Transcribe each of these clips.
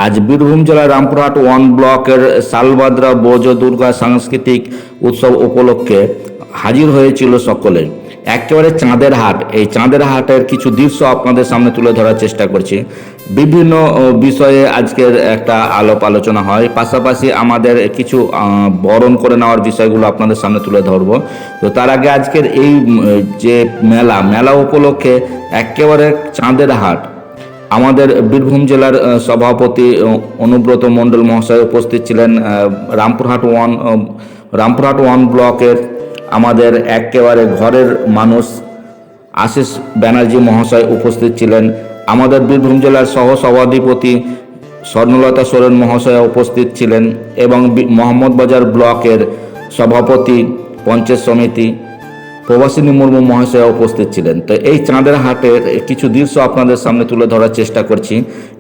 আজ বীরভূম জেলার রামপুরহাট ওয়ান ব্লকের শালবাদরা বোজ দুর্গা সাংস্কৃতিক উৎসব উপলক্ষে হাজির হয়েছিল সকলে। একেবারে চাঁদের হাট, এই চাঁদের হাটের কিছু দৃশ্য আপনাদের সামনে তুলে ধরার চেষ্টা করছি। বিভিন্ন বিষয়ে আজকের একটা আলাপ আলোচনা হয়, পাশাপাশি আমাদের কিছু বরণ করে নেওয়ার বিষয়গুলো আপনাদের সামনে তুলে ধরবো। তো তার আগে আজকের এই যে মেলা উপলক্ষে একেবারে চাঁদের হাট, আমাদের বীরভূম জেলার সভাপতি অনুব্রত মণ্ডল মহাশয় উপস্থিত ছিলেন। রামপুরহাট ওয়ান ব্লকের আমাদের একেবারে ঘরের মানুষ আশিস ব্যানার্জি মহাশয় উপস্থিত ছিলেন। আমাদের বীরভূম জেলার সহসভাধিপতি স্বর্ণলতা সোরেন মহাশয় উপস্থিত ছিলেন এবং মোহাম্মদবাজার ব্লকের সভাপতি পঞ্চায়েত সমিতি প্রবাসিনী মুর্মু মহাশয় উপস্থিত ছিলেন। তো এই চাঁদের হাটের কিছু দৃশ্য আপনাদের সামনে তুলে ধরার চেষ্টা করছি।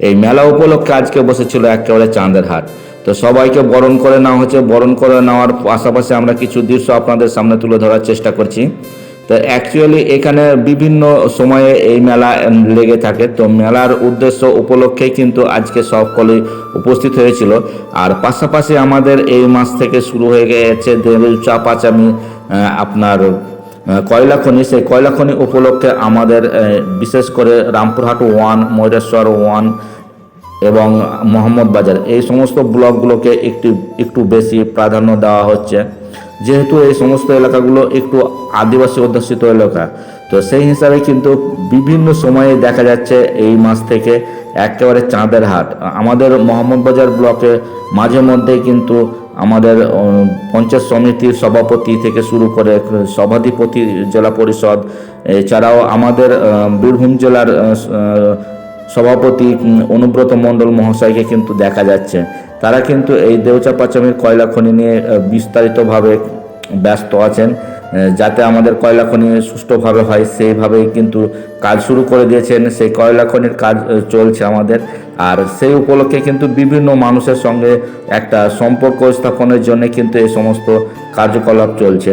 এই মেলা উপলক্ষে আজকে বসেছিল একেবারে চাঁদের হাট। তো সবাইকে বরণ করে নেওয়া হচ্ছে, বরণ করে নেওয়ার পাশাপাশি আমরা কিছু দৃশ্য আপনাদের সামনে তুলে ধরার চেষ্টা করছি। তো অ্যাকচুয়ালি এখানে বিভিন্ন সময়ে এই মেলা লেগে থাকে। তো মেলার উদ্দেশ্য উপলক্ষেই কিন্তু আজকে সকলেই উপস্থিত হয়েছিল। আর পাশাপাশি আমাদের এই মাস থেকে শুরু হয়ে গেছে দেউচা পাঁচামি, আপনার কয়লা খনি। সেই কয়লা খনি উপলক্ষে আমাদের বিশেষ করে রামপুরহাট ওয়ান, ময়ূরেশ্বর ওয়ান এবং মোহাম্মদবাজার এই সমস্ত ব্লকগুলোকে একটু বেশি প্রাধান্য দেওয়া হচ্ছে, যেহেতু এই সমস্ত এলাকাগুলো একটু আদিবাসী অধ্যুষিত এলাকা। তো সেই হিসাবে কিন্তু বিভিন্ন সময়ে দেখা যাচ্ছে এই মাস থেকে একেবারে চাঁদের হাট। আমাদের মোহাম্মদবাজার ব্লকে মাঝে মধ্যেই কিন্তু আমাদের পঞ্চায়েত সমিতির সভাপতি থেকে শুরু করে সভাধিপতি, জেলা পরিষদ, এছাড়াও আমাদের বীরভূম জেলার সভাপতি অনুব্রত মণ্ডল মহাশয়কে কিন্তু দেখা যাচ্ছে। তারা কিন্তু এই দেউচা পাঁচামির কয়লা খনি নিয়ে বিস্তারিতভাবে ব্যস্ত আছেন, যাতে আমাদের কয়লা খনি সুষ্ঠুভাবে হয় সেইভাবেই কিন্তু কাজ শুরু করে দিয়েছেন। সেই কয়লা খনির কাজ চলছে আমাদের, আর সেই উপলক্ষে কিন্তু বিভিন্ন মানুষের সঙ্গে একটা সম্পর্ক স্থাপনের জন্য কিন্তু এই সমস্ত কার্যকলাপ চলছে।